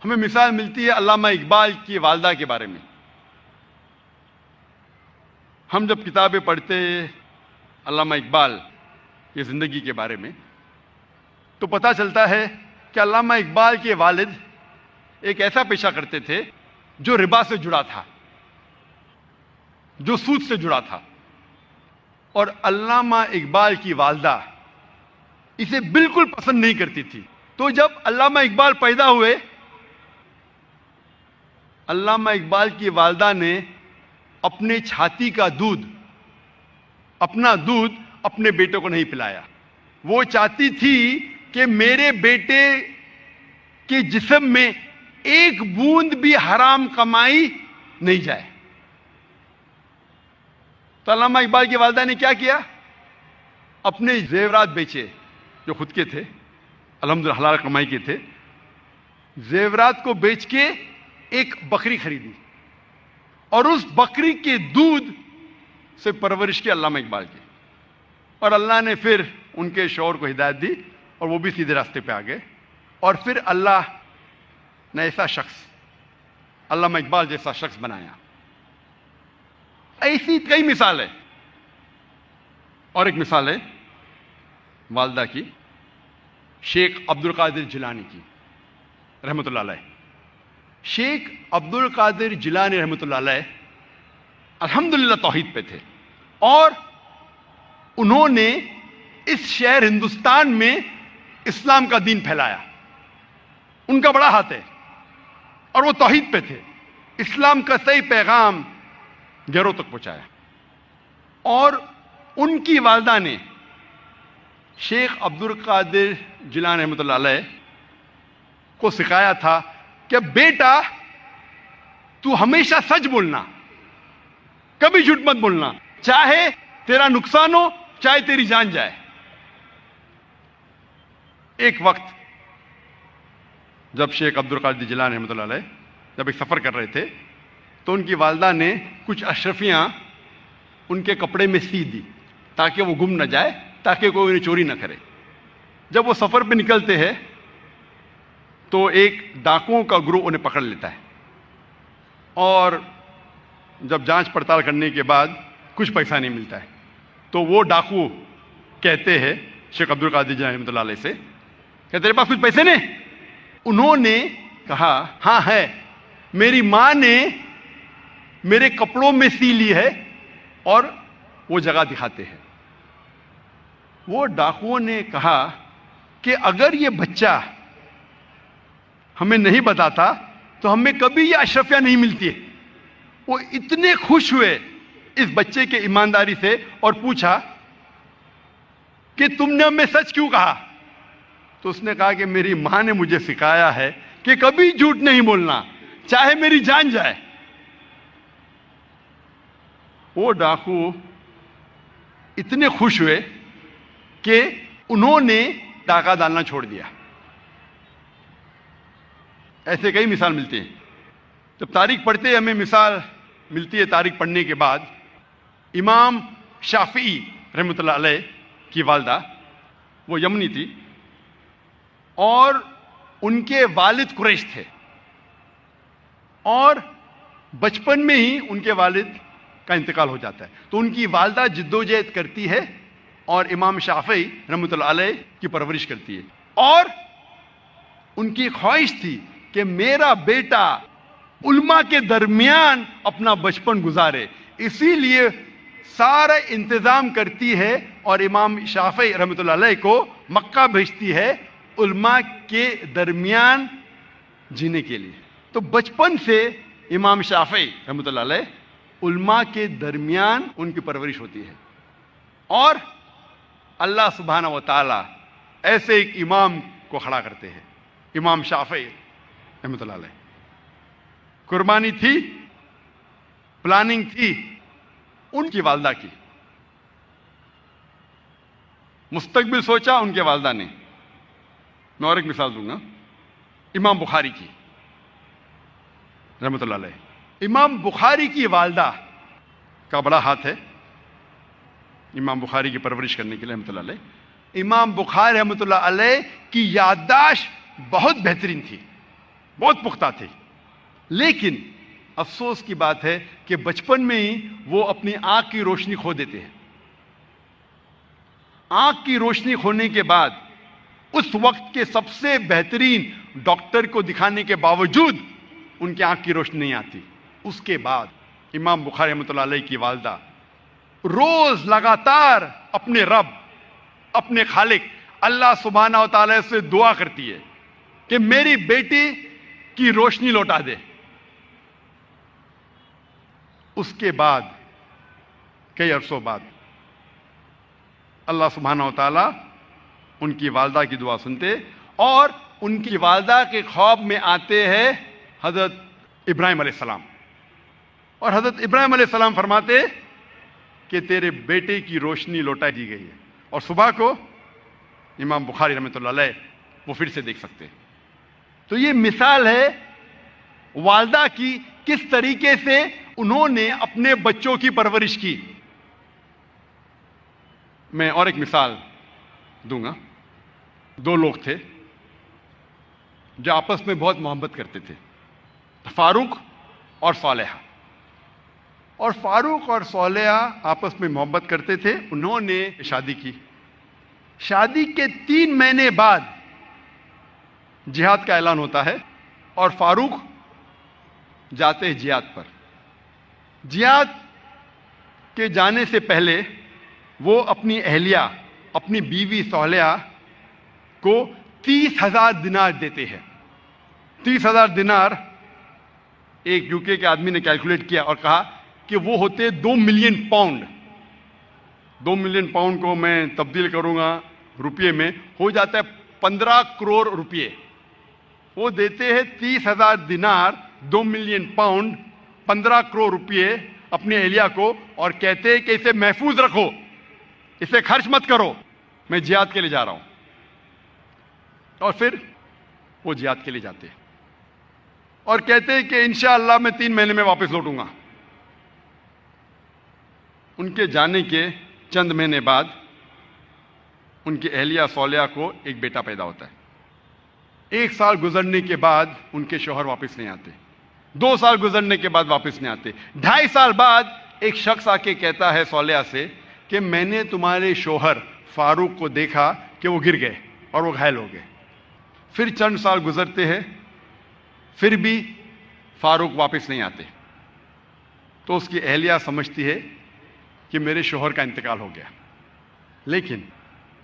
ہمیں مثال ملتی ہے علامہ اقبال کی والدہ کے بارے میں. ہم جب کتابیں پڑھتے علامہ اقبال کی زندگی کے بارے میں تو پتہ چلتا ہے کہ علامہ اقبال کے والد ایک ایسا پیشہ کرتے تھے جو ربا سے جڑا تھا، جو سود سے جڑا تھا، اور علامہ اقبال کی والدہ اسے بالکل پسند نہیں کرتی تھی. تو جب علامہ اقبال پیدا ہوئے، علامہ اقبال کی والدہ نے اپنے چھاتی کا دودھ، اپنا دودھ اپنے بیٹے کو نہیں پلایا. وہ چاہتی تھی کہ میرے بیٹے کے جسم میں ایک بوند بھی حرام کمائی نہیں جائے. تو علامہ اقبال کی والدہ نے کیا کیا؟ اپنے زیورات بیچے جو خود کے تھے، الحمدللہ حلال کمائی کے تھے. زیورات کو بیچ کے ایک بکری خریدی اور اس بکری کے دودھ سے پرورش کی علامہ اقبال کی. اور اللہ نے پھر ان کے شوہر کو ہدایت دی اور وہ بھی سیدھے راستے پہ آ گئے. اور پھر اللہ نے ایسا شخص، علامہ اقبال جیسا شخص بنایا. ایسی کئی مثال ہے. اور ایک مثال ہے والدہ کی، شیخ عبد القادر جیلانی کی رحمۃ اللہ علیہ. شیخ عبد القادر جیلانی رحمۃ اللہ علیہ الحمدللہ توحید پہ تھے، اور انہوں نے اس شہر ہندوستان میں اسلام کا دین پھیلایا. ان کا بڑا ہاتھ ہے اور وہ توحید پہ تھے. اسلام کا صحیح پیغام گھروں تک پہنچایا. اور ان کی والدہ نے شیخ عبد القادر جیلانی رحمۃ اللہ علیہ کو سکھایا تھا کہ بیٹا تو ہمیشہ سچ بولنا، کبھی جھوٹ مت بولنا، چاہے تیرا نقصان ہو چاہے تیری جان جائے. ایک وقت جب شیخ عبد القادر جیلانی رحمۃ اللہ علیہ جب ایک سفر کر رہے تھے تو ان کی والدہ نے کچھ اشرفیاں ان کے کپڑے میں سی دی تاکہ وہ گم نہ جائے، تاکہ کوئی انہیں چوری نہ کرے. جب وہ سفر پہ نکلتے ہیں تو ایک ڈاکوؤں کا گروہ انہیں پکڑ لیتا ہے، اور جب جانچ پڑتال کرنے کے بعد کچھ پیسہ نہیں ملتا ہے. تو وہ ڈاکو کہتے ہیں شیخ عبد القادر جیلانی رحمۃ اللہ علیہ سے کہ تیرے پاس کچھ پیسے نہیں؟ انہوں نے کہا ہاں ہے، میری ماں نے میرے کپڑوں میں سی لی ہے، اور وہ جگہ دکھاتے ہیں. وہ ڈاکوؤں نے کہا کہ اگر یہ بچہ ہمیں نہیں بتاتا تو ہمیں کبھی یہ اشرفیاں نہیں ملتی ہے. وہ اتنے خوش ہوئے اس بچے کے ایمانداری سے اور پوچھا کہ تم نے ہمیں سچ کیوں کہا؟ تو اس نے کہا کہ میری ماں نے مجھے سکھایا ہے کہ کبھی جھوٹ نہیں بولنا، چاہے میری جان جائے. وہ ڈاکو اتنے خوش ہوئے کہ انہوں نے ڈاکہ ڈالنا چھوڑ دیا. ایسے کئی مثال ملتے ہیں. جب تاریخ پڑھتے ہیں ہمیں مثال ملتی ہے تاریخ پڑھنے کے بعد. امام شافعی رحمۃ اللہ علیہ کی والدہ وہ یمنی تھی، اور ان کے والد قریش تھے، اور بچپن میں ہی ان کے والد کا انتقال ہو جاتا ہے. تو ان کی والدہ جدوجہد کرتی ہے اور امام شافعی رحمۃ اللہ علیہ کی پرورش کرتی ہے. اور ان کی خواہش تھی کہ میرا بیٹا علماء کے درمیان اپنا بچپن گزارے، اسی لیے سارا انتظام کرتی ہے اور امام شافعی رحمۃ اللہ علیہ کو مکہ بھیجتی ہے علماء کے درمیان جینے کے لیے. تو بچپن سے امام شافعی رحمۃ اللہ علیہ علماء کے درمیان ان کی پرورش ہوتی ہے. اور اللہ سبحانہ و تعالی ایسے ایک امام کو کھڑا کرتے ہیں، امام شافعی رحمۃ اللہ علیہ. قربانی تھی، پلاننگ تھی ان کی والدہ کی، مستقبل سوچا ان کے والدہ نے. میں اور ایک مثال دوں گا امام بخاری کی رحمۃ اللہ علیہ. امام بخاری کی والدہ کا بڑا ہاتھ ہے امام بخاری کی پرورش کرنے کے لیے رحمۃ اللہ علیہ. امام بخاری رحمۃ اللہ علیہ کی یادداشت بہت بہترین تھی. بہت پختہ تھے، لیکن افسوس کی بات ہے کہ بچپن میں ہی وہ اپنی آنکھ کی روشنی کھو دیتے ہیں۔ آنکھ کی روشنی کھونے کے بعد اس وقت کے سب سے بہترین ڈاکٹر کو دکھانے کے باوجود ان کی آنکھ کی روشنی نہیں آتی۔ اس کے بعد امام بخاری رحمۃ اللہ علیہ کی والدہ روز لگاتار اپنے رب، اپنے خالق اللہ سبحانہ و تعالی سے دعا کرتی ہے کہ میری بیٹی کی روشنی لوٹا دے۔ اس کے بعد کئی عرصوں بعد اللہ سبحانہ و تعالی ان کی والدہ کی دعا سنتے اور ان کی والدہ کے خواب میں آتے ہیں حضرت ابراہیم علیہ السلام، اور حضرت ابراہیم علیہ السلام فرماتے کہ تیرے بیٹے کی روشنی لوٹا دی گئی ہے، اور صبح کو امام بخاری رحمۃ اللہ علیہ وہ پھر سے دیکھ سکتے۔ تو یہ مثال ہے والدہ کی، کس طریقے سے انہوں نے اپنے بچوں کی پرورش کی۔ میں اور ایک مثال دوں گا۔ دو لوگ تھے جو آپس میں بہت محبت کرتے تھے، فاروق اور صالحہ۔ اور فاروق اور صالحہ آپس میں محبت کرتے تھے، انہوں نے شادی کی۔ شادی کے 3 مہینے بعد جہاد کا اعلان ہوتا ہے اور فاروق جاتے ہیں جہاد پر۔ جہاد کے جانے سے پہلے وہ اپنی اہلیہ، اپنی بیوی صالحہ کو 30,000 دینار دیتے ہیں۔ 30,000 دینار ایک یوکے کے آدمی نے کیلکولیٹ کیا اور کہا کہ وہ ہوتے 2 ملین پاؤنڈ۔ 2 ملین پاؤنڈ کو میں تبدیل کروں گا روپیے میں، ہو جاتا ہے 15 کروڑ روپیے۔ وہ دیتے ہیں 30,000 دینار، 2 ملین پاؤنڈ، 15 کروڑ روپیے اپنی اہلیہ کو، اور کہتے ہیں کہ اسے محفوظ رکھو، اسے خرچ مت کرو، میں جہاد کے لیے جا رہا ہوں۔ اور پھر وہ جہاد کے لیے جاتے ہیں اور کہتے ہیں کہ انشاءاللہ میں 3 مہینے میں واپس لوٹوں گا۔ ان کے جانے کے چند مہینے بعد ان کی اہلیہ صالحہ کو ایک بیٹا پیدا ہوتا ہے۔ 1 سال گزرنے کے بعد ان کے شوہر واپس نہیں آتے، 2 سال گزرنے کے بعد واپس نہیں آتے، 2.5 سال بعد ایک شخص آ کے کہتا ہے صالحہ سے کہ میں نے تمہارے شوہر فاروق کو دیکھا کہ وہ گر گئے اور وہ گھائل ہو گئے۔ پھر چند سال گزرتے ہیں، پھر بھی فاروق واپس نہیں آتے۔ تو اس کی اہلیہ سمجھتی ہے کہ میرے شوہر کا انتقال ہو گیا۔ لیکن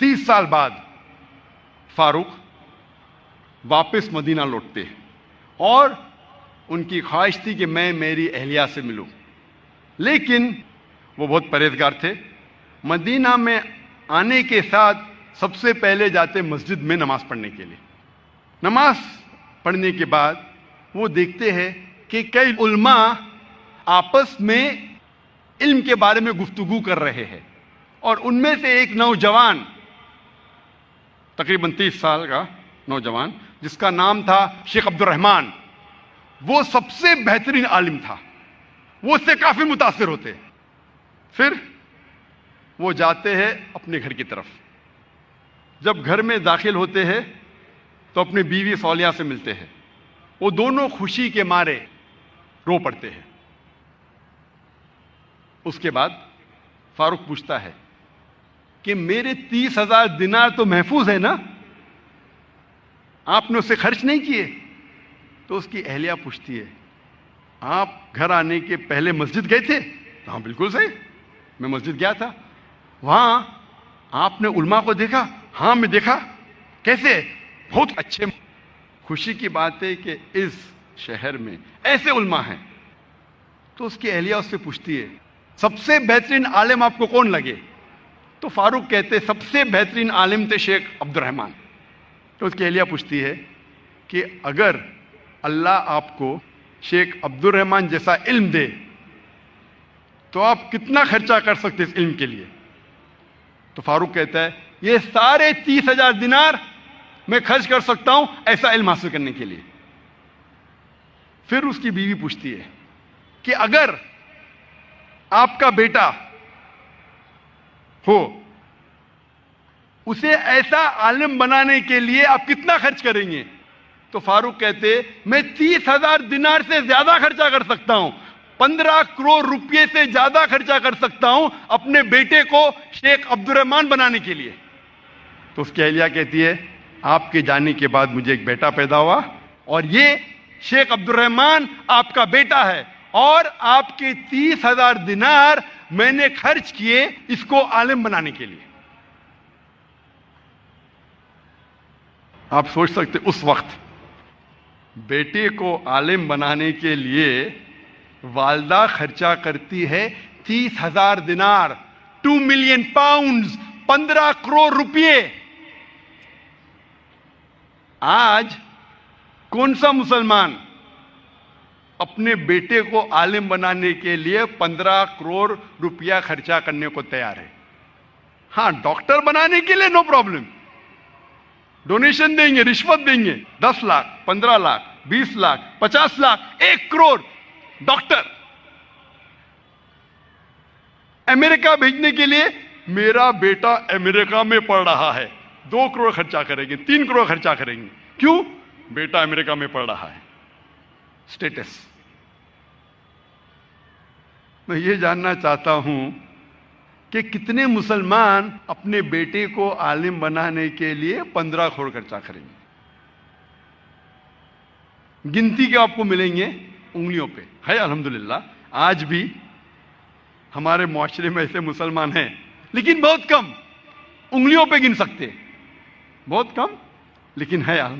30 سال بعد فاروق واپس مدینہ لوٹتے ہیں اور ان کی خواہش تھی کہ میں میری اہلیہ سے ملوں، لیکن وہ بہت پرہیزگار تھے۔ مدینہ میں آنے کے ساتھ سب سے پہلے جاتے مسجد میں نماز پڑھنے کے لیے۔ نماز پڑھنے کے بعد وہ دیکھتے ہیں کہ کئی علماء آپس میں علم کے بارے میں گفتگو کر رہے ہیں، اور ان میں سے ایک نوجوان، تقریباً 30 سال کا نوجوان جس کا نام تھا شیخ عبد الرحمن، وہ سب سے بہترین عالم تھا، وہ اس سے کافی متاثر ہوتے۔ پھر وہ جاتے ہیں اپنے گھر کی طرف۔ جب گھر میں داخل ہوتے ہیں تو اپنی بیوی صالحہ سے ملتے ہیں، وہ دونوں خوشی کے مارے رو پڑتے ہیں۔ اس کے بعد فاروق پوچھتا ہے کہ میرے 30,000 دینار تو محفوظ ہے نا، آپ نے اسے خرچ نہیں کیے؟ تو اس کی اہلیہ پوچھتی ہے آپ گھر آنے کے پہلے مسجد گئے تھے؟ ہاں بالکل صحیح، میں مسجد گیا تھا۔ وہاں آپ نے علماء کو دیکھا؟ ہاں میں دیکھا۔ کیسے؟ بہت اچھے۔ خوشی کی بات ہے کہ اس شہر میں ایسے علماء ہیں۔ تو اس کی اہلیہ اس سے پوچھتی ہے سب سے بہترین عالم آپ کو کون لگے؟ تو فاروق کہتے سب سے بہترین عالم تھے شیخ عبد الرحمن۔ تو اس کی اہلیہ پوچھتی ہے کہ اگر اللہ آپ کو شیخ عبد الرحمن جیسا علم دے تو آپ کتنا خرچہ کر سکتے اس علم کے لیے؟ تو فاروق کہتا ہے یہ سارے 30,000 دینار میں خرچ کر سکتا ہوں ایسا علم حاصل کرنے کے لیے۔ پھر اس کی بیوی پوچھتی ہے کہ اگر آپ کا بیٹا ہو، اسے ایسا عالم بنانے کے لیے آپ کتنا خرچ کریں گے؟ تو فاروق کہتے میں 30,000 دینار سے زیادہ خرچہ کر سکتا ہوں، 15 کروڑ روپے سے زیادہ خرچہ کر سکتا ہوں اپنے بیٹے کو شیخ عبد الرحمان بنانے کے لیے۔ تو اس کی اہلیہ کہتی ہے آپ کے جانے کے بعد مجھے ایک بیٹا پیدا ہوا اور یہ شیخ عبد الرحمان آپ کا بیٹا ہے، اور آپ کے 30,000 دینار میں نے خرچ کیے اس کو عالم بنانے کے لیے۔ آپ سوچ سکتے اس وقت بیٹے کو عالم بنانے کے لیے والدہ خرچہ کرتی ہے 30,000 دینار، 2 ملین پاؤنڈز، 15 کروڑ روپے۔ آج کون سا مسلمان اپنے بیٹے کو عالم بنانے کے لیے 15 کروڑ روپیہ خرچہ کرنے کو تیار ہے؟ ہاں، ڈاکٹر بنانے کے لیے نو پرابلم، ڈونیشن دیں گے، رشوت دیں گے، 10 لاکھ، 15 لاکھ، 20 لاکھ، 50 لاکھ، 1 کروڑ ڈاکٹر۔ امریکہ بھیجنے کے لیے میرا بیٹا امریکہ میں پڑھ رہا ہے، 2 کروڑ خرچہ کریں گے، 3 کروڑ خرچہ کریں گے۔ کیوں؟ بیٹا امریکہ میں پڑھ رہا ہے، سٹیٹس۔ میں یہ جاننا چاہتا ہوں کہ کتنے مسلمان اپنے بیٹے کو عالم بنانے کے لیے 15 کروڑ خرچہ کریں گے؟ گنتی کے آپ کو ملیں گے انگلیوں پہ، ہے الحمدللہ۔ آج بھی ہمارے معاشرے میں ایسے مسلمان ہیں، لیکن بہت کم، انگلیوں پہ گن سکتے، بہت کم، لیکن ہے الحمدللہ۔